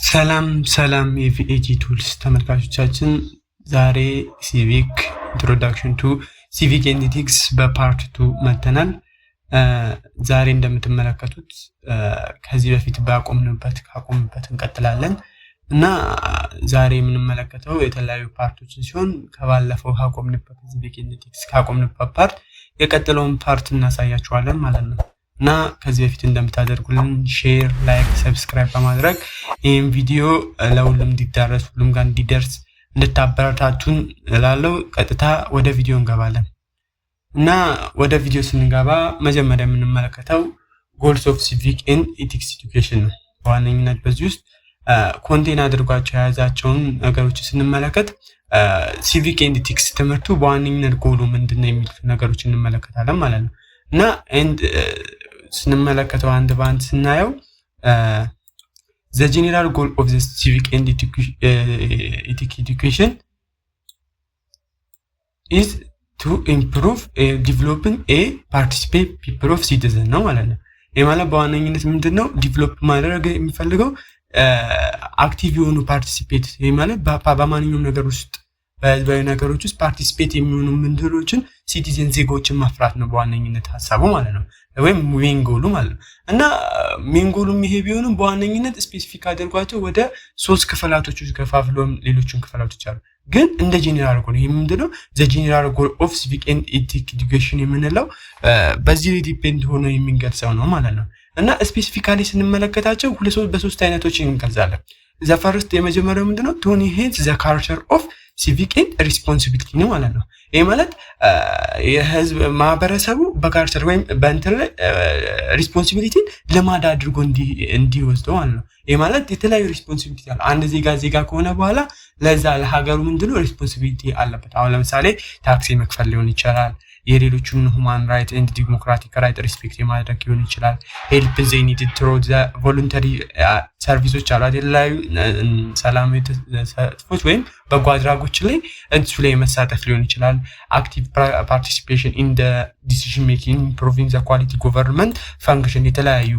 ሰላም የቪኤጂ ቱልስ ተመልካቾቻችን ዛሬ ሲቪክ ኢንትሮዳክሽን ቱ ሲቪክ ኤንድ ኢቲክስ በፓርት 2 መተናል። ዛሬ እንደምትመለከቱት ከዚህ በፊት ካቆምንበት እንቀጥላለን እና ዛሬ የምንመለከተው የተለያዩ ፓርቶችን ሲሆን ከባለፈው ካቆምንበት ሲቪክ ኤንድ ኢቲክስ ካቆምንበት ፓርት የቀጥለውን ፓርት እናሳያችኋለን ማለት ነው። እና ከዚህ በፊት እንደምታደርጉልን ሼር፣ ላይክ፣ ሰብስክራይብ በማድረግ ይህን ቪዲዮ ለሁሉም እንዲዳረስ ሁሉም ጋር እንዲደርስ እንድታበረታቱን እላለሁ። ቀጥታ ወደ ቪዲዮ እንገባለን። እና ወደ ቪዲዮ ስንገባ መጀመሪያ የምንመለከተው ጎልስ ኦፍ ሲቪክ ኤንድ ኢቲክስ ኤዱኬሽን ነው። በዋነኝነት በዚህ ውስጥ ኮንቴን አድርጓቸው የያዛቸውን ነገሮች ስንመለከት ሲቪክ ኤንድ ኢቲክስ ትምህርቱ በዋነኝነት ጎሉ ምንድነው የሚሉት ነገሮች እንመለከታለን ማለት ነው። እና ስንመለከተው አንድ ባንድ ስናየው the general goal of the civic and ethics education is to improve developing a participate people of citizen ነው ማለት ነው። ይሄ ማለት በዋነኝነት ምንድነው ዲቨሎፕ ማድረግ የሚፈልገው አክቲቭ የሆኑ ፓርቲሲፔት ይሄ ማለት በማንኛውም ነገር ውስጥ በህዝባዊ ነገሮች ውስጥ ፓርቲሲፔት የሚሆኑ ምንድሮችን ሲቲዝን ዜጎችን ማፍራት ነው በዋነኝነት ሐሳቡ ማለት ነው። ወይም ሜን ጎሉ ማለት ነው። እና ሜን ጎሉም ይሄ ቢሆንም በዋነኝነት ስፔሲፊክ አድርጓቸው ወደ 3 ክፍላቶች ውስጥ ከፋፍሎም ሌሎችን ክፍላቶች አሉ። ግን እንደ ጄኔራል ጎል ይሄ ምንድነው ዘ ጄኔራል ጎል ኦፍ ሲቪክ ኤንድ ኢቲክስ ኤዱኬሽን የምንለው በዚህ ዲፔንድ ሆኖ የሚገልጸው ነው ማለት ነው። እና ስፔሲፊካሊ ስንመለከታቸው በሶስት አይነቶች እንገልጻለን። ዘ ፈርስት የመጀመሪያው ምንድነው ቱ ኢንሃንስ ዘ ካልቸር ኦፍ ሲቪክ ኤንድ ሪስፖንሲቢሊቲ ነው ማለት ነው። ይሄ ማለት የህዝብ ማህበረሰቡ በካልቸር ወይም በእንትን ላይ ሪስፖንሲቢሊቲን ልማድ አድርጎ እንዲወስደው ማለት ነው። ይሄ ማለት የተለያዩ ሪስፖንሲቢሊቲ አለ። አንድ ዜጋ ከሆነ በኋላ ለዛ ለሀገሩ ምንድነው ሪስፖንሲቢሊቲ አለበት። አሁን ለምሳሌ ታክስ መክፈል ሊሆን ይችላል። የሌሎችን ሁማን ራይት ኤንድ ዲሞክራቲክ ራይት ሪስፔክት የማድረግ ሊሆን ይችላል። ሄልፕ ዘ ኒድድ ትሩ ዘ ቮለንተሪ ሰርቪሶች አሉ የተለያዩ ሰላማዊ ተሳትፎች ወይም በጎ አድራጎች ላይ እሱ ላይ መሳተፍ ሊሆን ይችላል። አክቲቭ ፓርቲሲፔሽን ኢን ዘ ዲሲዥን ሜኪንግ ኢምፕሩቪንግ ዘ ኳሊቲ ገቨርንመንት ፈንክሽን የተለያዩ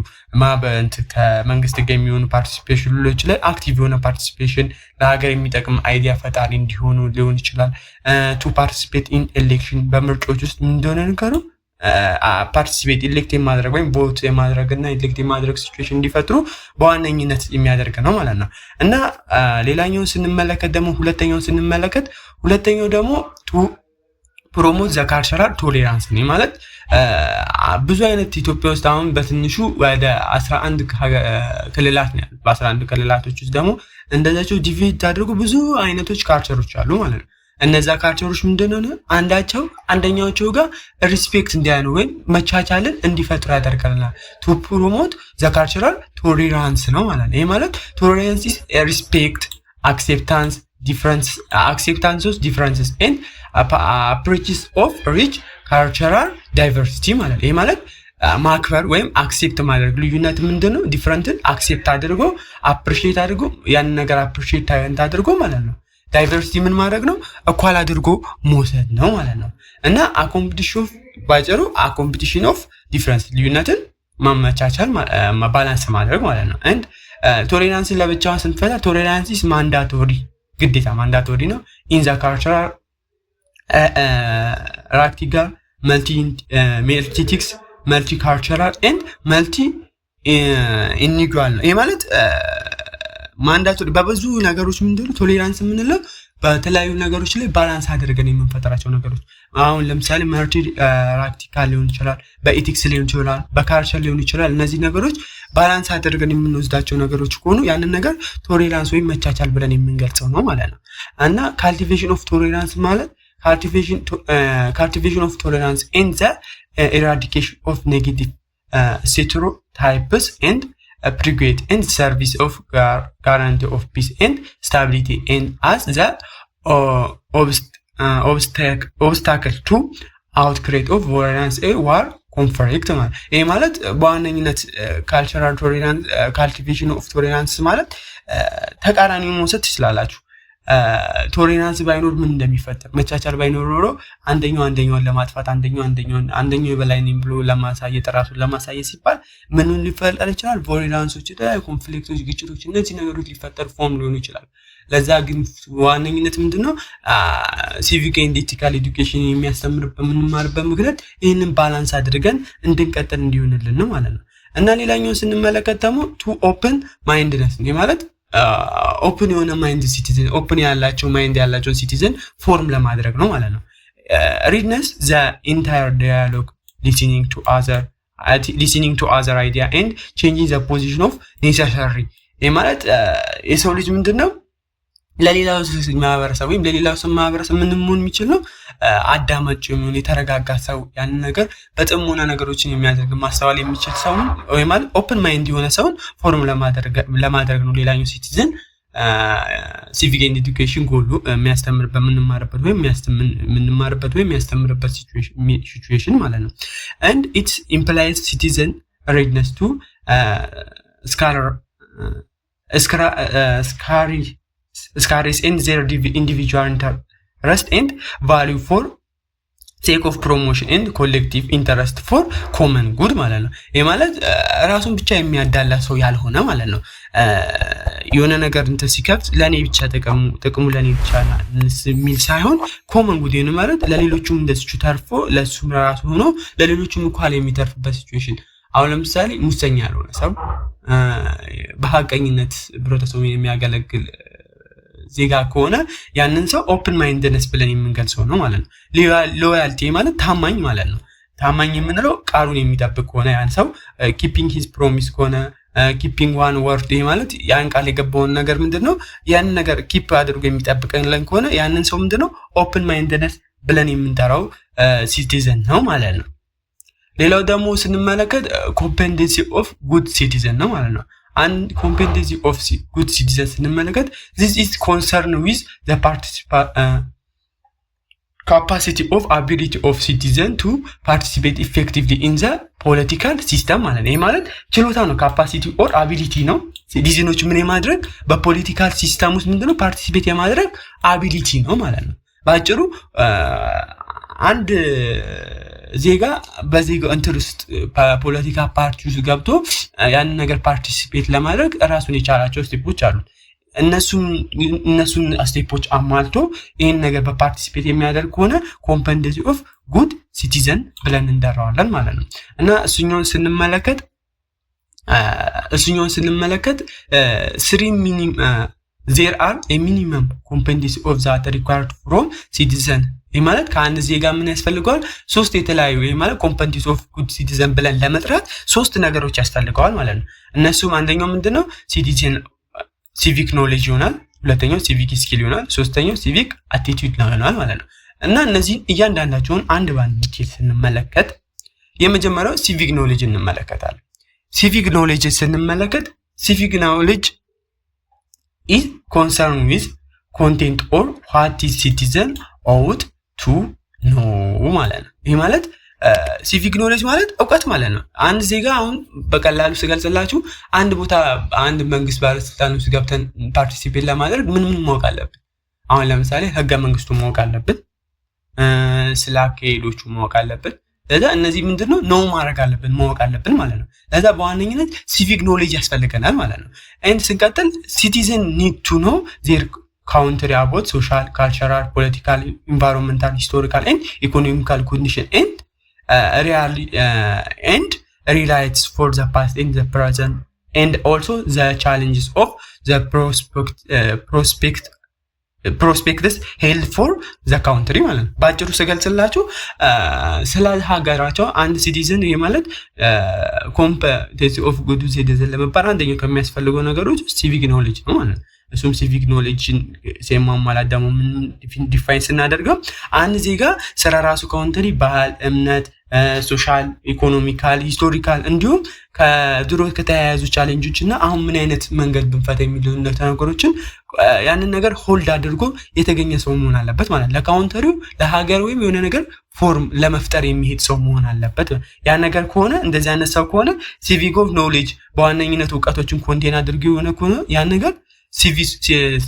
ከመንግስት ጋር የሚሆኑ ፓርቲሲፔሽኖች ላይ አክቲቭ የሆነ ፓርቲሲፔሽን ለሀገር የሚጠቅም አይዲያ ፈጣሪ እንዲሆኑ ሊሆን ይችላል። ቱ ፓርቲሲፔት ኢን ኤሌክሽን በምርጫዎች ውስጥ ምን እንደሆነ ነገሩ ፓርቲሲፔት ኢሌክት የማድረግ ወይም ቮት የማድረግና ኢሌክት የማድረግ ሲቹዌሽን እንዲፈጥሩ በዋነኝነት የሚያደርግ ነው ማለት ነው። እና ሌላኛውን ስንመለከት ደግሞ ሁለተኛው ደግሞ ቱ ፕሮሞት ዘ ካልቸራል ቶሌራንስ ነው ማለት ብዙ አይነት ኢትዮጵያ ውስጥ አሁን በትንሹ ወደ 11 ክልላት ነው ያሉት። በ11 ክልላቶች ውስጥ ደግሞ እንደዛቸው ዲቪድ አድርጎ ብዙ አይነቶች ካልቸሮች አሉ ማለት ነው። እነዛ ካልቸሮች ምንድነው አንደኛዎቹ ጋር ሪስፔክት እንዲያኑ ወይም መቻቻልን እንዲፈጥሩ ያደርጋልና ቱ ፕሮሞት ዘ ካልቸራል ቶሌራንስ ነው ማለት ነው። ይሄ ማለት ቶሌራንስ ኢዝ ሪስፔክት አክሴፕታንስ differences and approaches of rich cultural diversity ማለት ነው። ይሄ ማለት ማክበር ወይም አክሴፕት ማድረግ ልዩነት ምንድነው ዲፈረንትን አክሴፕት አድርጎ አፕሪሺየት አድርጎ ያን ነገር አፕሪሺየት አድርጎ ማለት ነው። ዳይቨርሲቲ ምን ማድረግ ነው እኳል አድርጎ መውሰድ ነው ማለት ነው። እና ኮምፒቲሽን ኦፍ ዲፈረንስ ልዩነትን ማመቻቻል ባላንስ ማድረግ ማለት ነው። and ቶሌራንስ ለብቻው ስንፈታ ቶሌራንስ is ግዴታ ማንዳቶሪ ነው። ኢን ዘ ካልቸራል ራክቲጋል መልቲቲክስ መልቲካልቸራል ኤንድ መልቲ ኢኒጓል ነው። ይሄ ማለት ማንዳቶሪ በብዙ ነገሮች ምንድነው ቶሌራንስ የምንለው በተለያዩ ነገሮች ላይ ባላንስ አድርገን የምንፈጠራቸው ነገሮች አሁን ለምሳሌ መልቲ ራክቲካል ሊሆን ይችላል፣ በኢቲክስ ሊሆን ይችላል፣ በካልቸር ሊሆን ይችላል። እነዚህ ነገሮች ባላንስ አድርገን የምንወስዳቸው ነገሮች ከሆኑ ያንን ነገር ቶሌራንስ ወይም መቻቻል ብለን የምንገልጸው ነው ማለት ነው። እና ካልቲቬሽን ኦፍ ቶሌራንስ ማለት ካልቲቬሽን ኦፍ ቶሌራንስ ኤንድ ዘ ኤራዲኬሽን ኦፍ ኔጌቲቭ ስቴሪዮታይፕስ ኤንድ pregrade and service of guarantee of peace and stability and as the obstacle to outbreak of violence a war conflict ማለት ይሄ ማለት በዋነኝነት ካልቸራል ቶሌራንስ ካልቲቬሽን ኦፍ ቶሌራንስ ማለት ተቃራኒውን መውሰድ ትችላላችሁ። ቶሌራንስ ባይኖር ምን እንደሚፈጠር መቻቻል ባይኖር ኖሮ አንደኛውን ለማጥፋት አንደኛው የበላይ ነኝ ብሎ ለማሳየት ራሱን ለማሳየት ሲባል ምን ሊፈጠር ይችላል? ቫዮለንሶች፣ ኮንፍሊክቶች፣ ግጭቶች እነዚህ ነገሮች ሊፈጠር ፎርም ሊሆኑ ይችላል። ለዛ ግን ዋነኝነት ምንድነው ሲቪክ ኤንድ ኤቲካል ኤዱኬሽን የሚያስተምርበት የምንማርበት ምክንያት ይህንን ባላንስ አድርገን እንድንቀጥል እንዲሆንልን ነው ማለት ነው። እና ሌላኛው ስንመለከት ደግሞ ቱ ኦፕን ማይንድነስ ነው ማለት ኦፕን የሆነ ማይንድ ሲቲዝን ኦፕን ያላቸው ማይንድ ያላቸው ሲቲዝን ፎርም ለማድረግ ነው ማለት ነው። ሪድነስ ዘ ኢንታየር ዲያሎግ listening to other idea and changing the position of necessary ማለት የሰው ልጅ ምንድነው ለሌላው ማህበረሰብ ወይም ለሌላው ሰው ማህበረሰብ ምን መሆን የሚችል ነው አዳማጭ የሚሆን የተረጋጋ ሰው ያን ነገር በጥሞና ነገሮችን የሚያደርግ ማስተዋል የሚችል ሰው ወይ ማለት ኦፕን ማይንድ የሆነ ሰው ፎርም ለማድረግ ነው ሌላኛው ሲቲዝን ሲቪክ ኤንድ ኤዱኬሽን ጎሉ የሚያስተምርበት የምንማርበት ወይም የሚያስተምርበት ሲቹዌሽን ማለት ነው። and it implies citizen readiness to scarce in their individual interest and value for sake of promotion and collective interest for common good ማለት ነው። ይሄ ማለት ራሱን ብቻ የሚያዳላ ሰው ያልሆነ ማለት ነው። የሆነ ነገር እንትን ሲከፍት ለኔ ብቻ ጥቅሙ ለኔ ብቻ የሚል ሳይሆን ኮመን ጉድ ነው ማለት ለሌሎቹም እንደዚሁ ተርፎ ለሱም ራሱ ሆኖ ለሌሎቹም እንኳን የሚተርፍበት ሲቹዌሽን። አሁን ለምሳሌ ሙሰኛ ያልሆነ ሰው በሐቀኝነት ህብረተሰቡን የሚያገለግል ዜጋ ከሆነ ያንን ሰው ኦፕን ማይንድነስ ብለን የምንገልጸው ነው ማለት ነው። ሎያልቲ ማለት ታማኝ ማለት ነው። ታማኝ የምንለው ቃሉን የሚጠብቅ ከሆነ ያን ሰው ኪፒንግ ሂዝ ፕሮሚስ ከሆነ ኪፒንግ ዋን ወርድ ማለት ያን ቃል የገባውን ነገር ምንድነው ያን ነገር ኪፕ አድርጎ የሚጠብቀን ከሆነ ያንን ሰው ምንድነው ኦፕን ማይንድነስ ብለን የምንጠራው ሲቲዝን ነው ማለት ነው። ሌላው ደግሞ ስንመለከት ኮምፔተንሲ ኦፍ ጉድ ሲቲዝን ነው ማለት ነው። and competency of good citizens ስንመለከት this is concerned with the capacity of ability of citizen to participate effectively in the political system ማለት ነው። ይሄ ማለት ችሎታ ነው capacity or ability ነው። ሲቲዝኖች ምን የማድረግ በፖለቲካል ሲስተም ውስጥ ምንድነው ፓርቲሲፔት የማድረግ አቢሊቲ ነው ማለት ነው። ባጭሩ አንድ ዜጋ በዜጋው እንትን ውስጥ ፖለቲካ ፓርቲ ውስጥ ገብቶ ያን ነገር ፓርቲሲፔት ለማድረግ ራሱን የቻላቸው ስቴፖች አሉ። እነሱን ስቴፖች አሟልቶ ይሄን ነገር በፓርቲሲፔት የሚያደርግ ከሆነ ኮምፔተንሲ ኦፍ ጉድ ሲቲዝን ብለን እንጠራዋለን ማለት ነው። እና እሱኛውን ስንመለከት there are a minimum competency of that required from citizen ይህ ማለት ከአንድ ዜጋ ምን ያስፈልገዋል? ሶስት የተለያዩ ይህ ማለት ኮምፔተንሲ ኦፍ ጉድ ሲቲዝን ብለን ለመጥራት ሶስት ነገሮች ያስፈልገዋል ማለት ነው። እነሱም አንደኛው ምንድነው ሲቲዝን ሲቪክ ኖሌጅ ይሆናል፣ ሁለተኛው ሲቪክ ስኪል ይሆናል፣ ሶስተኛው ሲቪክ አቲቲዩድ ይሆናል ማለት ነው። እና እነዚህ እያንዳንዳቸውን አንድ ባንድ ዲቴል ስንመለከት የመጀመሪያው ሲቪክ ኖሌጅ እንመለከታለን። ሲቪክ ኖሌጅ ስንመለከት ሲቪክ ኖሌጅ is concerned with content or what is citizen ought to know ማለት ነው። ይሄ ማለት ሲቪክ ኖሌጅ ማለት ዕውቀት ማለት ነው። አንድ ዜጋ አሁን በቀላሉ ስገልጽላችሁ አንድ ቦታ አንድ መንግስት ባለስልጣን ውስጥ ገብተን ፓርቲሲፔት ለማድረግ ምን ማወቅ አለብን? አሁን ለምሳሌ ህገ መንግስቱ ማወቅ አለብን፣ ስለ አካሄዶቹ ማወቅ አለብን። ለዛ እነዚህ ምንድነው ነው ማድረግ አለብን ማወቅ አለብን ማለት ነው። ለዛ በዋነኝነት ሲቪክ ኖሌጅ ያስፈልገናል ማለት ነው። and ስንቀጥል citizen need to know their country about social, cultural, political, environmental, historical and economical condition and relates for the past and the present and also the challenges of the prospects held for the country ማለት ነው። ባጭሩ ስገልጽላችሁ ስለ ሀገራቸው አንድ ሲቲዝን ይሄ ማለት ኮምፔተንሲ ኦፍ ጉድ ሲቲዝን ለመባል አንደኛው ከሚያስፈልገው ነገሮች ሲቪክ ኖሌጅ ነው ማለት ነው። እሱም ሲቪክ ኖሌጅን ሲማማላት ደግሞ ምን ዲፋይን ስናደርገው አንድ ዜጋ ስለ ራሱ ካውንትሪ ባህል፣ እምነት፣ ሶሻል፣ ኢኮኖሚካል፣ ሂስቶሪካል እንዲሁም ከድሮ ከተያያዙ ቻሌንጆች እና አሁን ምን አይነት መንገድ ብንፈታ የሚሉ ነገሮችን ያንን ነገር ሆልድ አድርጎ የተገኘ ሰው መሆን አለበት ማለት ነው። ለካውንተሪው ለሀገር ወይም የሆነ ነገር ፎርም ለመፍጠር የሚሄድ ሰው መሆን አለበት። ያ ነገር ከሆነ እንደዚህ አይነት ሰው ከሆነ ሲቪክ ኦፍ ኖሌጅ በዋነኝነት ዕውቀቶችን ኮንቴን አድርጎ የሆነ ከሆነ ያ ነገር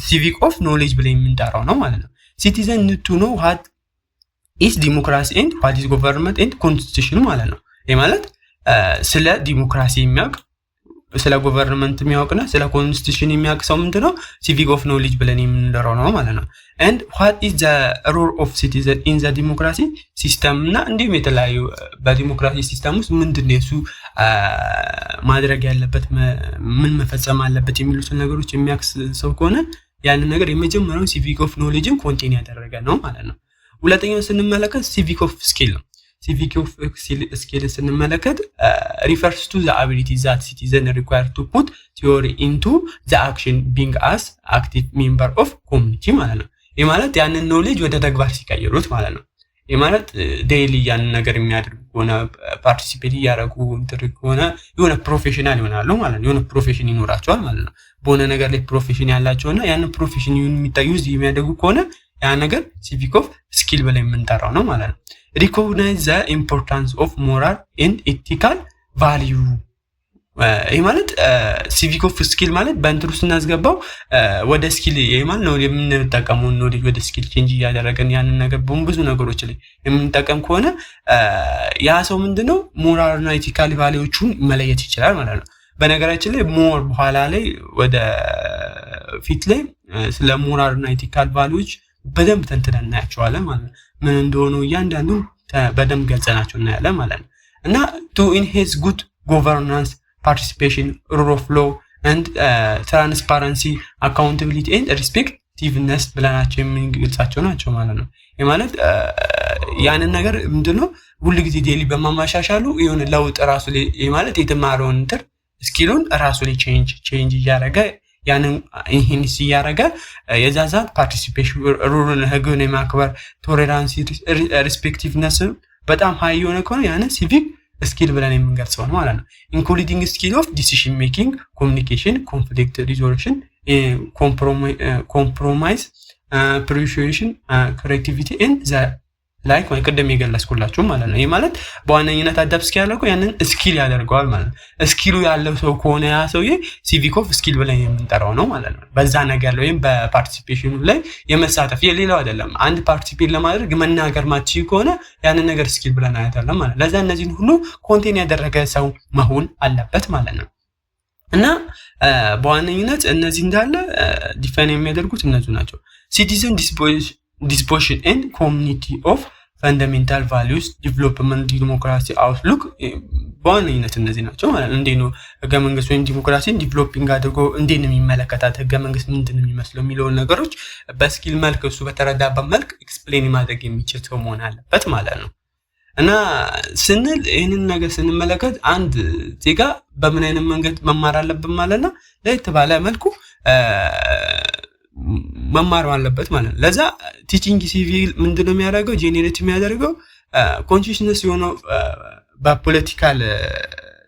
ሲቪክ ኦፍ ኖሌጅ ብለን የምንጠራው ነው ማለት ነው። ሲቲዘን ኒድ ቱ ኖ ዋት ኢዝ ዲሞክራሲ ኤንድ ዋት ኢዝ ገቨርንመንት ኤንድ ኮንስቲቱሽን ማለት ነው። ይህ ማለት ስለ ዲሞክራሲ የሚያውቅ ስለ ገቨርንመንት የሚያውቅና ስለ ኮንስቲቱሽን የሚያውቅ ሰው ምንድነው ሲቪክ ኦፍ ኖሌጅ ብለን የምንጠራው ነው ማለት ነው። and what is the role of citizen in the democracy system እና እንዲሁም የተለያዩ በዲሞክራሲ ሲስተም ውስጥ ምንድነው እሱ ማድረግ ያለበት ምን መፈጸም አለበት የሚሉትን ነገሮች የሚያውቅ ሰው ከሆነ ያንን ነገር የመጀመሪያው ሲቪክ ኦፍ ኖሌጅን ኮንቴን ያደረገ ነው ማለት ነው። ሁለተኛው ስንመለከት ሲቪክ ኦፍ ስኪል ነው። civic of skills ስንመለከት refers to the ability that citizen required to put theory into the action being as active member of community ማለት ነው። ይህ ማለት ያንን ኖሌጅ ወደ ተግባር ሲቀይሩት ማለት ነው። ይህ ማለት ዴይሊ ያንን ነገር የሚያደርጉ ሆነ ፓርቲሲፔት ያደርጉ እንትርክ ሆነ የሆነ ፕሮፌሽናል ይሆናሉ ማለት ነው። የሆነ ፕሮፌሽን ይኖራቸዋል ማለት ነው። በሆነ ነገር ላይ ፕሮፌሽን ያላቸውና ያንን ፕሮፌሽን የሚታዩዝ የሚያደርጉ ከሆነ ያ ነገር civic of skill ብለን የምንጠራው ነው ማለት ነው። recognize the importance of moral and ethical value ይህ ማለት civic of skill ማለት በእንትሩ ስናስገባው ወደ ስኪል ይህ ማለት ነው የምንጠቀመው ነው ወደ ስኪል ቼንጅ ያደረገን ያንን ነገር ብዙ ነገሮች ላይ የምንጠቀም ከሆነ ያ ሰው ምንድነው ሞራል እና ኤቲካል ቫልዩዎቹን መለየት ይችላል ማለት ነው። በነገራችን ላይ ሞር በኋላ ላይ ወደ ፊት ላይ ስለ ሞራል እና ኤቲካል ቫልዩዎች በደንብ ተንትነን እናያቸዋለን ማለት ነው። ምን እንደሆኑ እያንዳንዱ በደንብ ገልጸናቸው እናያለን ማለት ነው። እና to enhance good governance, participation, rule of law and transparency, accountability and respectiveness ብለናቸው የምንገልጻቸው ናቸው ማለት ነው። ይህ ማለት ያንን ነገር ምንድነው ሁሉ ጊዜ ዴሊ በማማሻሻሉ የሆነ ለውጥ ራሱ ላይ ይህ ማለት የተማረውን እንትን ስኪሉን ራሱ ላይ ቼንጅ እያደረገ ያንን ይሄን ሲያረጋ የዛዛት ፓርቲሲፔሽን ሩልን ህግን የማክበር ቶለራንስ ሪስፔክቲቭነስ በጣም ሃይ የሆነ ከሆነ ያንን ሲቪክ ስኪል ብለን የምንገልጸው ነው ማለት ነው። ኢንክሉዲንግ ስኪል ኦፍ ዲሲዥን ሜኪንግ፣ ኮሚኒኬሽን፣ ኮንፍሊክት ሪዞሉሽን፣ ኮምፕሮማይዝ፣ ፕሪሺዬሽን፣ ክሬቲቪቲ ኤንድ ዘ ላይክ ወይ ቀደም የገለጽኩላችሁ ማለት ነው። ይሄ ማለት በዋነኝነት አዳፕት ስኪል ያለው ያንን ስኪል ያደርገዋል ማለት ነው። ስኪሉ ያለው ሰው ከሆነ ያ ሰውዬ ሲቪክ ኦፍ ስኪል ብለን የምንጠራው ነው ማለት ነው። በዛ ነገር ላይ ወይም በፓርቲሲፔሽኑ ላይ የመሳተፍ የሌላው አይደለም። አንድ ፓርቲሲፔት ለማድረግ መናገር ማትችል ከሆነ ያንን ነገር ስኪል ብለን አይደለም ማለት ነው። ለዛ እነዚህን ሁሉ ኮንቴን ያደረገ ሰው መሆን አለበት ማለት ነው። እና በዋነኝነት እነዚህ እንዳለ ዲፋይን የሚያደርጉት እነዚህ ናቸው። ሲቲዝን disposition and community of fundamental values, development, democracy outlook በዋነኝነት እነዚህ ናቸው ማለት ነው። እንዴት ነው ህገ መንግስት ወይም ዲሞክራሲን ዲቨሎፒንግ አድርጎ እንዴት ነው የሚመለከታት ህገ መንግስት ምንድን ነው የሚመስለው የሚለውን ነገሮች በስኪል መልክ እሱ በተረዳበት መልክ ኤክስፕሌን ማድረግ የሚችል ሰው መሆን አለበት ማለት ነው። እና ስንል ይህንን ነገር ስንመለከት አንድ ዜጋ በምን አይነት መንገድ መማር አለበት ማለት ነው። ለየት ባለ መልኩ መማር አለበት ማለት ነው። ለዛ ቲቺንግ ሲቪል ምንድነው የሚያደርገው ጄኔሬት የሚያደርገው ኮንሺየስነስ የሆነው በፖለቲካል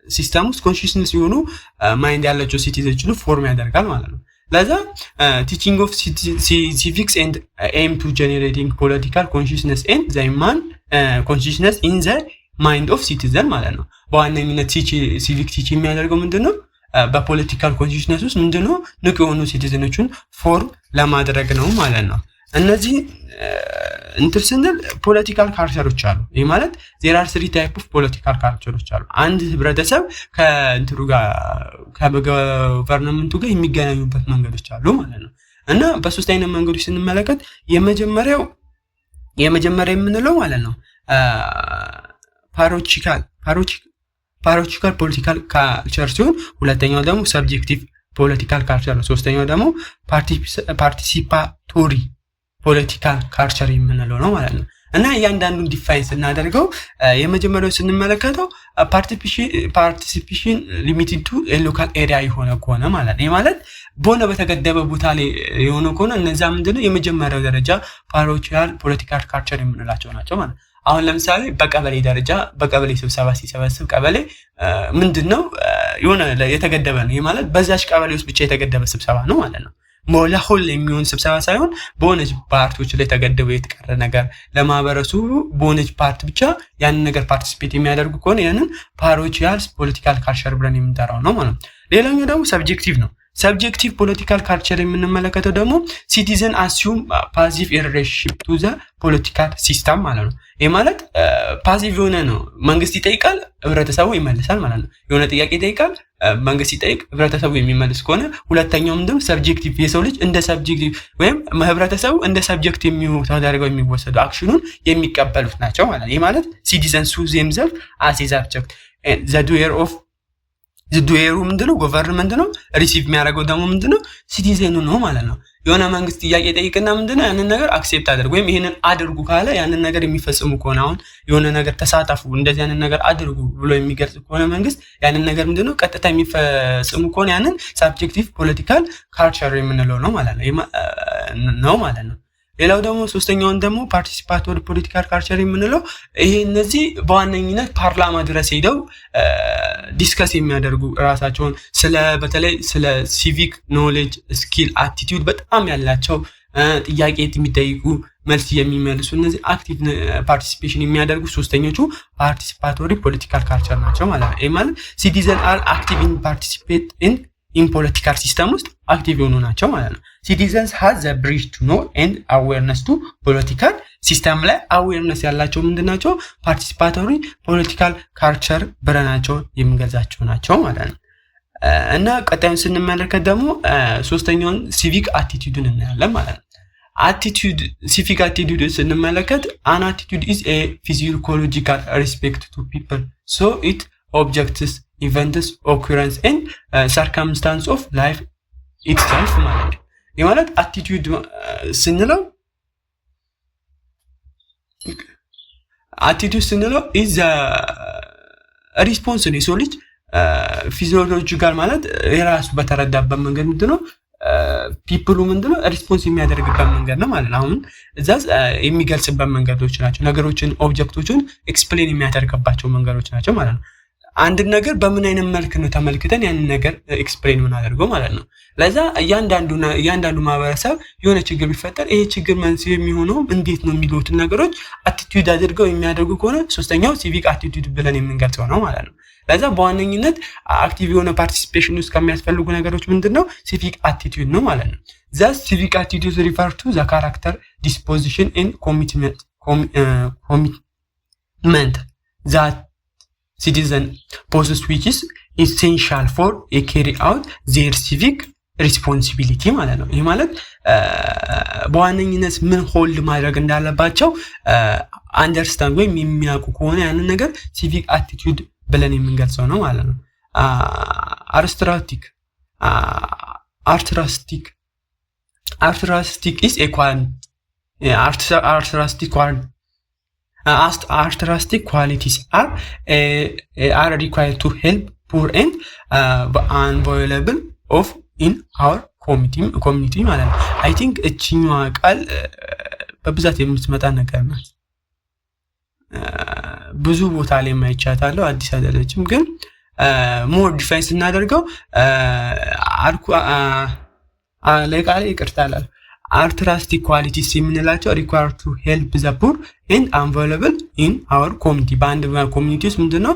ሲስተም ውስጥ ኮንሺየስነስ የሆኑ ማይንድ ያላቸው ሲቲዝኖችን ፎርም ያደርጋል ማለት ነው። ለዛ ቲቺንግ ኦፍ ሲቪክስ ኤንድ ኤም ቱ ጄኔሬቲንግ ፖለቲካል ኮንሺየስነስ ኤንድ ዘ ማን ኮንሺየስነስ ኢን ዘ ማይንድ ኦፍ ሲቲዝን ማለት ነው። በዋነኝነት ሲቪክ ቲቺ የሚያደርገው ምንድነው በፖለቲካል ኮንሺየስነስ ውስጥ ምንድነው ንቁ የሆኑ ሲቲዝኖችን ፎርም ለማድረግ ነው ማለት ነው። እነዚህ እንትን ስንል ፖለቲካል ካልቸሮች አሉ። ይህ ማለት there are 3 type of political ካልቸሮች አሉ። አንድ ህብረተሰብ ከእንትሩ ጋር ከገቨርንመንቱ ጋር የሚገናኙበት መንገዶች አሉ ማለት ነው። እና በሶስት አይነት መንገዶች ስንመለከት የመጀመሪያ የምንለው ማለት ነው ፓሮቺካል ፖለቲካል ካልቸር ሲሆን ሁለተኛው ደግሞ ሰብጀክቲቭ ፖለቲካል ካልቸር ነው። ሶስተኛው ደግሞ ፓርቲሲፓቶሪ ፖለቲካል ካልቸር የምንለው ነው ማለት ነው። እና እያንዳንዱን ዲፋይን ስናደርገው የመጀመሪያው ስንመለከተው ፓርቲሲፔሽን ሊሚትድ ቱ ሎካል ኤሪያ የሆነ ከሆነ ማለት ነው። ይህ ማለት በሆነ በተገደበ ቦታ ላይ የሆነ ከሆነ እነዛ ምንድነው የመጀመሪያው ደረጃ ፓሮቺካል ፖለቲካል ካልቸር የምንላቸው ናቸው ማለት ነው። አሁን ለምሳሌ በቀበሌ ደረጃ በቀበሌ ስብሰባ ሲሰበስብ ቀበሌ ምንድነው የሆነ የተገደበ ነው። ይሄ ማለት በዛች ቀበሌ ውስጥ ብቻ የተገደበ ስብሰባ ነው ማለት ነው። ለሁሉ የሚሆን ስብሰባ ሳይሆን በሆነች ፓርቲዎች ላይ ተገደበ የተቀረ ነገር ለማህበረሰቡ በሆነች ፓርት ብቻ ያንን ነገር ፓርቲሲፔት የሚያደርጉ ከሆነ ያንን ፓሮቺካል ፖለቲካል ካልቸር ብለን የምንጠራው ነው ማለት ነው። ሌላኛው ደግሞ ሰብጀክቲቭ ነው። ሰብጀክቲቭ ፖለቲካል ካልቸር የምንመለከተው ደግሞ ሲቲዘን አሲዩም ፓሲቭ ሪሌሽንሺፕ ቱ ዘ ፖለቲካል ሲስተም ማለት ነው። ይህ ማለት ፓሲቭ የሆነ ነው። መንግስት ይጠይቃል፣ ህብረተሰቡ ይመልሳል ማለት ነው። የሆነ ጥያቄ ይጠይቃል፣ መንግስት ይጠይቅ፣ ህብረተሰቡ የሚመልስ ከሆነ ሁለተኛው ምንድነው ሰብጀክቲቭ፣ የሰው ልጅ እንደ ሰብጀክቲቭ ወይም ህብረተሰቡ እንደ ሰብጀክት ተደርገው የሚወሰዱ አክሽኑን የሚቀበሉት ናቸው ማለት ነው። ይህ ማለት ሲቲዘንስ ሁ ዜምሰልፍ አስ ኤ ሰብጀክት ዘ ዱዌር ኦፍ ዱዌሩ ምንድነው ገቨርንመንት ነው። ሪሲቭ የሚያደርገው ደግሞ ምንድነው ሲቲዘኑ ነው ማለት ነው። የሆነ መንግስት ጥያቄ ጠይቅና ምንድነው ያንን ነገር አክሴፕት አድርጉ ወይም ይሄንን አድርጉ ካለ ያንን ነገር የሚፈጽሙ ከሆነ አሁን የሆነ ነገር ተሳታፉ እንደዚህ ያንን ነገር አድርጉ ብሎ የሚገልጽ ከሆነ መንግስት ያንን ነገር ምንድነው ቀጥታ የሚፈጽሙ ከሆነ ያንን ሰብጀክቲቭ ፖለቲካል ካልቸር የምንለው ነው ማለት ነው ማለት ነው። ሌላው ደግሞ ሶስተኛውን ደግሞ ፓርቲሲፓቶሪ ፖለቲካል ካልቸር የምንለው ይሄ እነዚህ በዋነኝነት ፓርላማ ድረስ ሄደው ዲስከስ የሚያደርጉ ራሳቸውን በተለይ ስለ ሲቪክ ኖሌጅ ስኪል አቲቲዩድ በጣም ያላቸው ጥያቄ የሚጠይቁ መልስ የሚመልሱ እነዚህ አክቲቭ ፓርቲሲፔሽን የሚያደርጉ ሶስተኞቹ ፓርቲሲፓቶሪ ፖለቲካል ካልቸር ናቸው ማለት ነው። ይሄ ማለት ሲቲዘን አር አክቲቭ ኢን ፓርቲሲፔት ኢን ፖለቲካል ሲስተም ውስጥ አክቲቭ የሆኑ ናቸው ማለት ነው። ሲቲዘንስ ሃዝ ዘ ብሪጅ ቱ ኖ ኤንድ አዌርነስ ቱ ፖለቲካል ሲስተም ላይ አዌርነስ ያላቸው ምንድናቸው ፓርቲሲፓቶሪ ፖለቲካል ካልቸር ብለናቸው የምንገልጻቸው ናቸው ማለት ነው። እና ቀጣዩን ስንመለከት ደግሞ ሶስተኛውን ሲቪክ አቲቲዩድን እናያለን ማለት ነው። አቲቲዩድ ሲቪክ አቲቲዩድ ስንመለከት አን አቲቲዩድ ኢዝ ኤ ፊዚዮሎጂካል ሪስፔክት ቱ ፒፕል ሶ ኢት ኦብጀክትስ ኢቨንትስ ኦኩረንስ ኤንድ ሰርከምስታንስ ኦፍ ላይፍ ኢትሰልፍ ማለት ነው። ይህ ማለት አቲቲዩድ ስንለው ኢዝ ሪስፖንስ ነው። የሰው ልጅ ፊዚዮሎጂካል ማለት የራሱ በተረዳበት መንገድ ምንድነው ፒፕሉ ምንድነው ሪስፖንስ የሚያደርግበት መንገድ ነው ማለት ነው። አሁን እዛ የሚገልጽበት መንገዶች ናቸው። ነገሮችን ኦብጀክቶችን ኤክስፕሌን የሚያደርግባቸው መንገዶች ናቸው ማለት ነው። አንድ ነገር በምን አይነት መልክ ነው ተመልክተን ያንን ነገር ኤክስፕሌን ምናደርገው ማለት ነው። ለዛ እያንዳንዱ ማህበረሰብ የሆነ ችግር ቢፈጠር ይሄ ችግር መንስኤ የሚሆነው እንዴት ነው የሚሉትን ነገሮች አቲቲዩድ አድርገው የሚያደርጉ ከሆነ ሶስተኛው ሲቪክ አቲቲዩድ ብለን የምንገልጸው ነው ማለት ነው። ለዛ በዋነኝነት አክቲቭ የሆነ ፓርቲሲፔሽን ውስጥ ከሚያስፈልጉ ነገሮች ምንድነው ሲቪክ አቲቲዩድ ነው ማለት ነው። ዘ ሲቪክ አቲቲዩድ ሪፈር ቱ ዘ ካራክተር ዲስፖዚሽን ኤንድ ኮሚትመንት ዛት citizen possess which is essential for a carry out their civic responsibility ማለት ነው። ይህ ማለት በዋነኝነት ምን ሆልድ ማድረግ እንዳለባቸው አንደርስታንድ ወይም የሚያውቁ ከሆነ ያንን ነገር ሲቪክ አቲቲዩድ ብለን የምንገልጸው ነው ማለት ነው። artistic is a artistic qualities are required to help poor and vulnerable of in our community ማለት ነው። I think እቺኛዋ ቃል በብዛት የምትመጣ ነገር ናት። ብዙ ቦታ ላይ ማይቻታለው አዲስ አይደለችም፣ ግን ሞር ዲፋይን ስናደርገው ለቃል ይቅርታላል artistic qualities የምንላቸው required to help the poor and vulnerable in our community በአንድ ኮሚኒቲ ውስጥ ምንድነው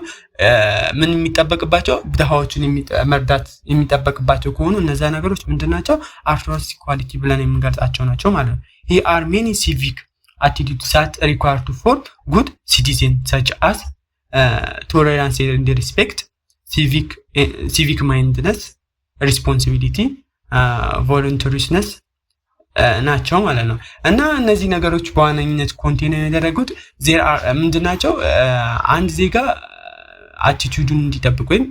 ምን የሚጠበቅባቸው ድሃዎችን መርዳት የሚጠበቅባቸው ከሆኑ እነዛ ነገሮች ምንድናቸው artistic quality ብለን የምንገልጻቸው ናቸው ማለት ነው። here are many civic attitudes that required to for good citizen such as tolerance and respect, civic mindedness, responsibility, voluntariness ናቸው ማለት ነው። እና እነዚህ ነገሮች በዋነኝነት ኮንቴን ያደረጉት ምንድናቸው አንድ ዜጋ አቲቲዩዱን እንዲጠብቅ ወይም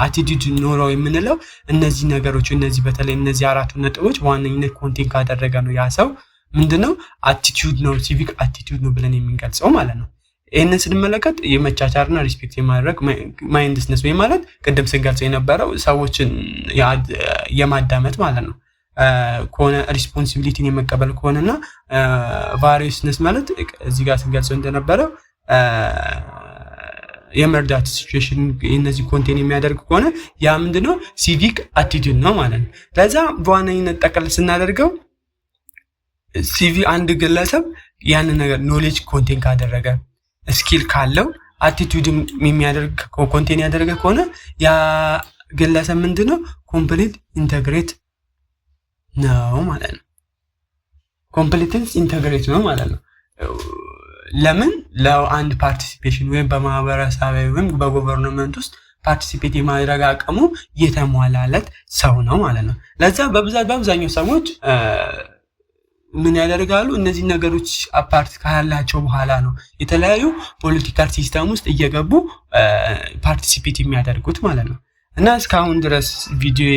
አቲቲዩድ ኖረው የምንለው እነዚህ ነገሮች በተለይ እነዚህ አራቱ ነጥቦች በዋነኝነት ኮንቴን ካደረገ ነው ያ ሰው ምንድነው አቲቲዩድ ነው ሲቪክ አቲቲዩድ ነው ብለን የምንገልጸው ማለት ነው። ይሄንን ስንመለከት የመቻቻርና ሪስፔክት የማድረግ ማይንድነስ ወይ ማለት ቅድም ስንገልጸው የነበረው ሰዎችን የማዳመጥ ማለት ነው ከሆነ ሪስፖንሲቢሊቲን የመቀበል ከሆነና ቫሪየስነስ ማለት እዚህ ጋር ስንገልጸው እንደነበረው የመርዳት ሲቹዌሽን እነዚህ ኮንቴን የሚያደርግ ከሆነ ያ ምንድነው ሲቪክ አቲቲዩድ ነው ማለት ነው። ለዛ በዋነኝነት ጠቅለል ስናደርገው አንድ ግለሰብ ያንን ነገር ኖሌጅ ኮንቴን ካደረገ ስኪል ካለው አቲቲዩድ የሚያደርግ ኮንቴን ያደረገ ከሆነ ያ ግለሰብ ምንድነው ኮምፕሊት ኢንተግሬት ነው ማለት ነው። ኮምፕሊትንስ ኢንተግሬት ነው ማለት ነው። ለምን ለአንድ ፓርቲሲፔሽን ወይም በማህበረሰባዊ ወይም በጎቨርንመንት ውስጥ ፓርቲሲፔት የማድረግ አቅሙ የተሟላለት ሰው ነው ማለት ነው። ለዛ በአብዛኛው ሰዎች ምን ያደርጋሉ? እነዚህ ነገሮች አፓርት ካላቸው በኋላ ነው የተለያዩ ፖለቲካል ሲስተም ውስጥ እየገቡ ፓርቲሲፔት የሚያደርጉት ማለት ነው። እና እስካሁን ድረስ ቪዲዮ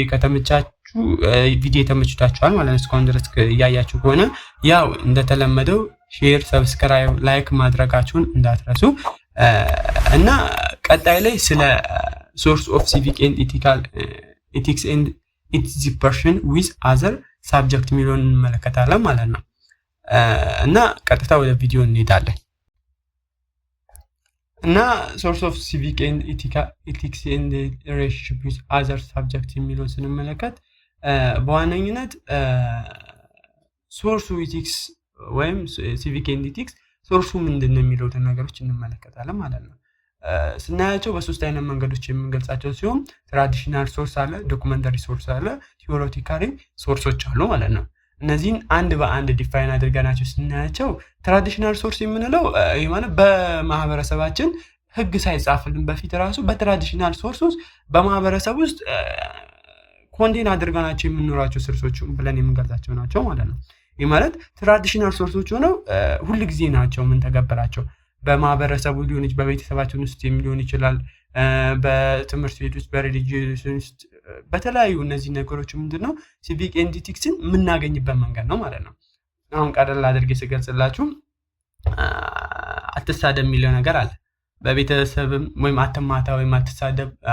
ተመችቷችኋል ማለት ነው። እስካሁን ድረስ እያያችሁ ከሆነ ያው እንደተለመደው ሼር፣ ሰብስክራይብ፣ ላይክ ማድረጋችሁን እንዳትረሱ እና ቀጣይ ላይ ስለ ሶርስ ኦፍ ሲቪክ ኤንድ ኢቲክስ ኤንድ ኢትስ ዲፐርሽን ዊዝ አዘር ሳብጀክት የሚለውን እንመለከታለን ማለት ነው። እና ቀጥታ ወደ ቪዲዮ እንሄዳለን። እና ሶርስ ኦፍ ሲቪክ ኤንድ ኢቲክስ ኤንድ ሪሌሽንሺፕ ዊዝ አዘር ሳብጀክት የሚለውን ስንመለከት በዋነኝነት ሶርሱ ኢቲክስ ወይም ሲቪክ ኤንድ ኢቲክስ ሶርሱ ምንድነው የሚሉትን ነገሮች እንመለከታለን ማለት ነው። ስናያቸው በሶስት አይነት መንገዶች የምንገልጻቸው ሲሆን ትራዲሽናል ሶርስ አለ፣ ዶክመንተሪ ሶርስ አለ፣ ቲዎሬቲካል ሶርሶች አሉ ማለት ነው። እነዚህን አንድ በአንድ ዲፋይን አድርገናቸው ስናያቸው ትራዲሽናል ሶርስ የምንለው ይህ ማለት በማህበረሰባችን ህግ ሳይጻፍልን በፊት ራሱ በትራዲሽናል ሶርስ ውስጥ በማህበረሰብ ውስጥ ኮንቴን አድርገናቸው የምንኖራቸው ሶርሶች ብለን የምንገልጻቸው ናቸው ማለት ነው። ይህ ማለት ትራዲሽናል ሶርሶች ሆነው ሁል ጊዜ ናቸው የምንተገብራቸው በማህበረሰቡ ሊሆን ይችላል፣ በቤተሰባችን ውስጥ ሊሆን ይችላል፣ በትምህርት ቤት ውስጥ፣ በሪሊጂየስ ውስጥ በተለያዩ እነዚህ ነገሮች ምንድነው ሲቪክ ኤንድ ኢቲክስን የምናገኝበት መንገድ ነው ማለት ነው። አሁን ቀደል አድርጌ ስገልጽላችሁ አትሳደብ የሚለው ነገር አለ። በቤተሰብም ወይም አትማታ ወይም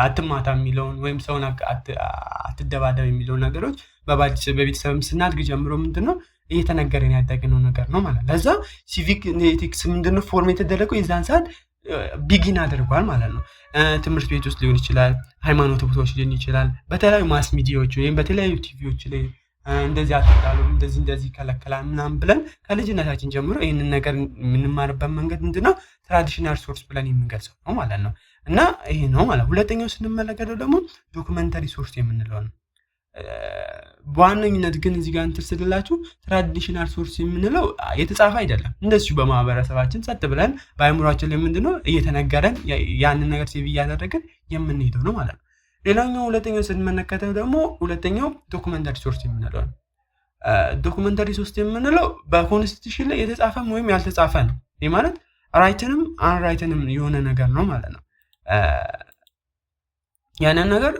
አትማታ የሚለውን ወይም ሰውን አትደባደብ የሚለውን ነገሮች በቤተሰብም ስናድግ ጀምሮ ምንድነው እየተነገረን ያደግነው ነገር ነው ማለት ነው። ለዛ ሲቪክ ኢቲክስ ምንድነው ፎርም የተደረገው የዛን ሰዓት ቢጊን አድርጓል ማለት ነው። ትምህርት ቤት ውስጥ ሊሆን ይችላል፣ ሃይማኖት ቦታዎች ሊሆን ይችላል፣ በተለያዩ ማስ ሚዲያዎች ወይም በተለያዩ ቲቪዎች ላይ እንደዚህ አትጣሉ፣ እንደዚህ ይከለከላል ምናምን ብለን ከልጅነታችን ጀምሮ ይህንን ነገር የምንማርበት መንገድ ምንድነው ትራዲሽናል ሶርስ ብለን የምንገልጸው ነው ማለት ነው። እና ይሄ ነው ማለት። ሁለተኛው ስንመለከተው ደግሞ ዶክመንተሪ ሶርስ የምንለው ነው። በዋነኝነት ግን እዚህ ጋር እንትስልላችሁ ትራዲሽናል ሶርስ የምንለው የተጻፈ አይደለም። እንደዚሁ በማህበረሰባችን ጸጥ ብለን በአእምሯችን ላይ ምንድነው እየተነገረን ያንን ነገር ሴቭ እያደረግን የምንሄደው ነው ማለት ነው። ሌላኛው ሁለተኛው ስንመለከተው ደግሞ ሁለተኛው ዶክመንተሪ ሶርስ የምንለው ነው። ዶክመንተሪ ሶርስ የምንለው በኮንስቲቱሽን ላይ የተጻፈም ወይም ያልተጻፈ ነው። ይህ ማለት ራይትንም አንራይትንም የሆነ ነገር ነው ማለት ነው። ያንን ነገር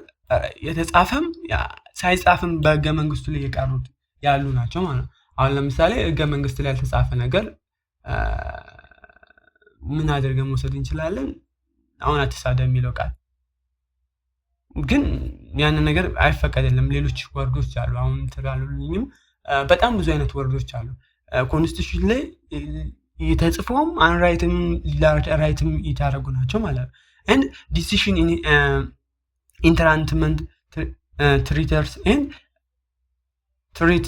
የተጻፈም ሳይጻፍም በህገ መንግስቱ ላይ የቀሩት ያሉ ናቸው ማለት ነው። አሁን ለምሳሌ ህገ መንግስቱ ላይ ያልተጻፈ ነገር ምን አድርገን መውሰድ እንችላለን? አሁን አትሳደብ የሚለው ቃል ግን ያንን ነገር አይፈቀድልም። ሌሎች ወርዶች አሉ። አሁን ተጋሉልኝም በጣም ብዙ አይነት ወርዶች አሉ ኮንስቲቱሽን ላይ የተጽፈውም አንራይትም ራይትም ይታረጉ ናቸው ማለት ነው። and decision in entrantment treaters and treat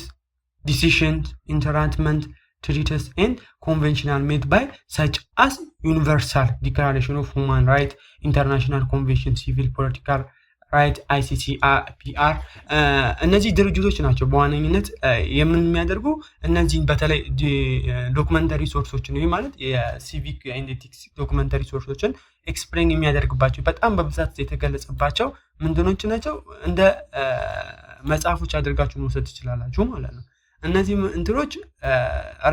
decisions entrantment treaties and conventional made by such as universal declaration of human rights, international convention, civil political right, ICCPR እነዚህ ድርጅቶች ናቸው በዋነኝነት የሚያደርጉ እነዚህን በተለይ ዶክመንተሪ ሶርሶችን ወይ ማለት የሲቪክ ኤንድ ኢቲክስ ዶክመንተሪ ሶርሶችን ኤክስፕሌን የሚያደርግባቸው በጣም በብዛት የተገለጸባቸው ምንድኖች ናቸው? እንደ መጽሐፎች አድርጋችሁ መውሰድ ትችላላችሁ ማለት ነው። እነዚህ እንትሮች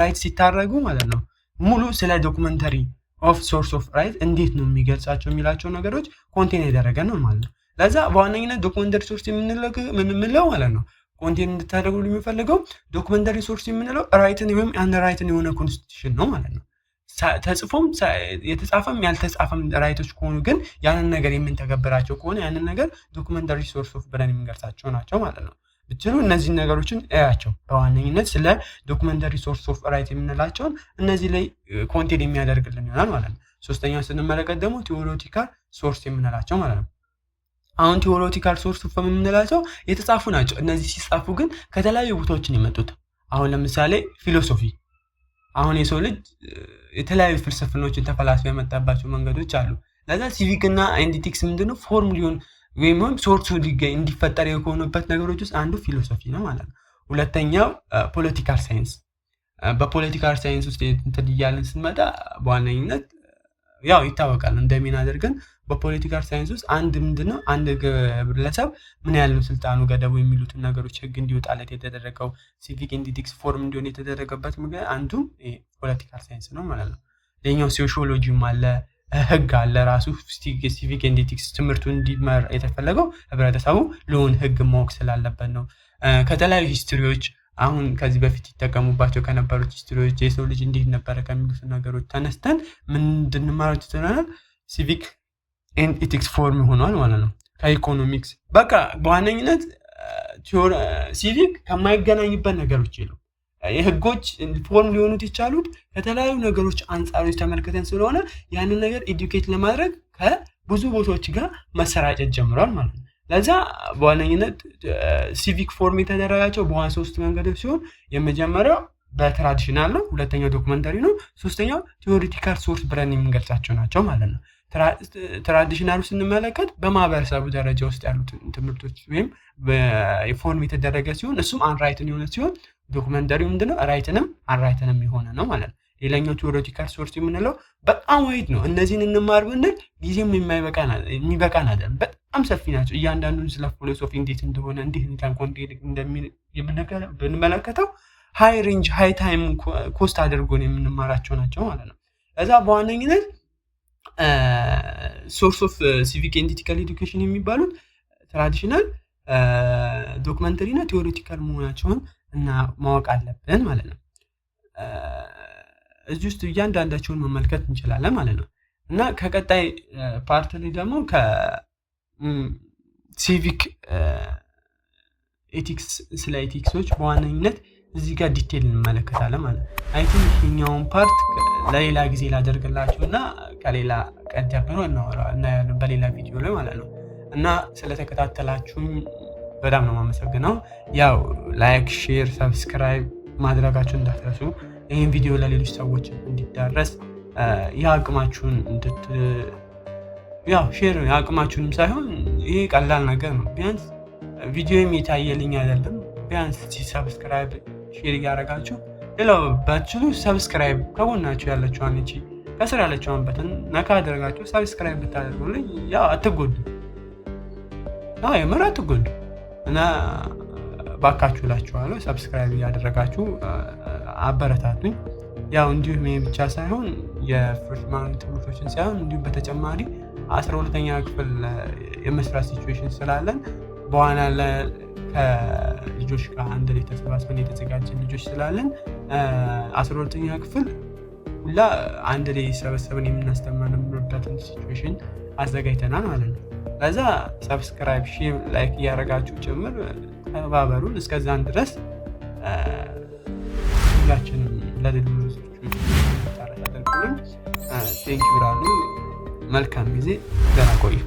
ራይት ሲታረጉ ማለት ነው ሙሉ ስለ ዶክመንተሪ ኦፍ ሶርስ ኦፍ ራይት እንዴት ነው የሚገልጻቸው የሚላቸው ነገሮች ኮንቴን ያደረገ ነው ማለት ነው። ለዛ በዋነኝነት ዶክመንተሪ ሶርስ የምንለው ማለት ነው ኮንቴን እንድታደርጉ የሚፈልገው ዶክመንተሪ ሶርስ የምንለው ራይትን ወይም አንራይትን የሆነ ኮንስቲቱሽን ነው ማለት ነው። ተጽፎም የተጻፈም ያልተጻፈም ራይቶች ከሆኑ ግን ያንን ነገር የምንተገብራቸው ከሆነ ያንን ነገር ዶክመንተሪ ሶርስ ኦፍ ብለን የምንገልጻቸው ናቸው ማለት ነው። ብቻው እነዚህ ነገሮችን እያቸው በዋነኝነት ስለ ዶክመንተሪ ሶርስ ኦፍ ራይት የምንላቸውን እነዚህ ላይ ኮንቴን የሚያደርግልን ይሆናል ማለት ነው። ሶስተኛው ስንመለከት ደግሞ ቲዎሬቲካል ሶርስ የምንላቸው ማለት ነው። አሁን ቲዎሬቲካል ሶርስ ኦፍ የምንላቸው የተጻፉ ናቸው። እነዚህ ሲጻፉ ግን ከተለያዩ ቦታዎችን የመጡት አሁን ለምሳሌ ፊሎሶፊ አሁን የሰው ልጅ የተለያዩ ፍልስፍናዎችን ተፈላስፎ የመጣባቸው መንገዶች አሉ። ለዛ ሲቪክ እና ኢቲክስ ምንድነው ፎርም ሊሆን ወይም ሶርሱ እንዲፈጠር የሆኑበት ነገሮች ውስጥ አንዱ ፊሎሶፊ ነው ማለት ነው። ሁለተኛው ፖለቲካል ሳይንስ። በፖለቲካል ሳይንስ ውስጥ እንትን እያልን ስንመጣ በዋነኝነት ያው ይታወቃል እንደሚን አድርገን በፖለቲካል ሳይንስ ውስጥ አንድ ምንድነው አንድ ግለሰብ ምን ያህል ስልጣኑ ገደቡ የሚሉትን ነገሮች ህግ እንዲወጣለት የተደረገው ሲቪክ ኤንድ ኢቲክስ ፎርም እንዲሆን የተደረገበት ምክንያት አንዱ ፖለቲካል ሳይንስ ነው ማለት ነው። ሌላኛው ሶሺዮሎጂም አለ፣ ህግ አለ። ራሱ ሲቪክ ኤንድ ኢቲክስ ትምህርቱ እንዲመር የተፈለገው ህብረተሰቡ ለውን ህግ ማወቅ ስላለበት ነው። ከተለያዩ ሂስትሪዎች አሁን ከዚህ በፊት ይጠቀሙባቸው ከነበሩት ሂስትሪዎች የሰው ልጅ እንዴት ነበረ ከሚሉት ነገሮች ተነስተን ምን እንድንማር ይችላል ሲቪክ ኤንድ ኢቲክስ ፎርም ሆኗል ማለት ነው። ከኢኮኖሚክስ በቃ በዋነኝነት ሲቪክ ከማይገናኝበት ነገሮች የሉ የህጎች ፎርም ሊሆኑት ይቻሉት ከተለያዩ ነገሮች አንጻሮች ተመልክተን ስለሆነ ያንን ነገር ኤዱኬት ለማድረግ ከብዙ ቦታዎች ጋር መሰራጨት ጀምሯል ማለት ነው። ለዛ በዋነኝነት ሲቪክ ፎርም የተደረጋቸው በዋና 3 መንገዶች ሲሆን የመጀመሪያው በትራዲሽናል ነው፣ ሁለተኛው ዶክመንታሪ ነው፣ ሶስተኛው ቲዮሪቲካል ሶርስ ብለን የምንገልጻቸው ናቸው ማለት ነው። ትራዲሽናሉ ስንመለከት በማህበረሰቡ ደረጃ ውስጥ ያሉት ትምህርቶች ወይም ፎርም የተደረገ ሲሆን እሱም አንራይትን የሆነ ሲሆን ዶክመንታሪው ምንድነው ራይትንም አንራይትንም የሆነ ነው ማለት ነው። ሌላኛው ቲዮሪቲካል ሶርስ የምንለው በጣም ዋይድ ነው። እነዚህን እንማር ብንል ጊዜም የሚበቃን አይደለም፣ በጣም ሰፊ ናቸው። እያንዳንዱን ስለ ፊሎሶፊ እንዴት እንደሆነ እንዴት እንደሚል ብንመለከተው ሃይ ሬንጅ ሃይ ታይም ኮስት አድርጎን የምንማራቸው ናቸው ማለት ነው። ለዛ በዋነኝነት ሶርስ ኦፍ ሲቪክ ኤንድ ኢቲካል ኤዱኬሽን የሚባሉት ትራዲሽናል፣ ዶክመንተሪ እና ቲዮሪቲካል መሆናቸውን እና ማወቅ አለብን ማለት ነው። እዚህ ውስጥ እያንዳንዳቸውን መመልከት እንችላለን ማለት ነው። እና ከቀጣይ ፓርት ላይ ደግሞ ከሲቪክ ኤቲክስ ስለ ኤቲክሶች በዋነኝነት እዚህ ጋር ዲቴል እንመለከታለን ማለት ነው። አይ ቲንክ ይሄኛውን ፓርት ለሌላ ጊዜ ላደርግላችሁና ከሌላ ቀን ጀምሮ እናያለን በሌላ ቪዲዮ ላይ ማለት ነው። እና ስለተከታተላችሁኝ በጣም ነው የማመሰግነው። ያው ላይክ፣ ሼር፣ ሰብስክራይብ ማድረጋችሁን እንዳትረሱ። ይሄን ቪዲዮ ለሌሎች ሰዎች እንዲዳረስ ያቅማችሁን ያው ሼር ያቅማችሁንም ሳይሆን ይሄ ቀላል ነገር ነው። ቢያንስ ቪዲዮ የሚታየልኝ አይደለም። ቢያንስ ሰብስክራይብ ሼር ያደርጋችሁ ሌላው ባችሉ ሰብስክራይብ ከጎናችሁ ያለችውን እቺ ከስር ያለችውን በተን ነካ አድርጋችሁ ሰብስክራይብ ብታደርጉልኝ ያው አትጎዱ። የምር አትጎዱ እና ባካችሁ እላችኋለሁ ሰብስክራይብ ያደረጋችሁ አበረታቱኝ። ያው እንዲሁ ምን ብቻ ሳይሆን የፍሬሽማን ትምህርቶችን ሳይሆን እንዲሁ በተጨማሪ 12ኛ ክፍል የመስራት ሲቹዌሽን ስላለን በዋና ከልጆች ጋር አንድ ላይ ተሰባስበን የተዘጋጀን ልጆች ስላለን 12ኛ ክፍል ሁላ አንድ ላይ ሰበሰብን የምናስተምርበትን ሲቹዌሽን አዘጋጅተናል ማለት ነው። ለዛ ሰብስክራይብ፣ ሼር፣ ላይክ ያደረጋችሁ ጭምር ተባበሩን። እስከዛን ድረስ ሁላችንም ለሌሎች ታረጋግጡልን። ቴንክ ዩ ብራሉ። መልካም ጊዜ፣ ደህና ቆዩ።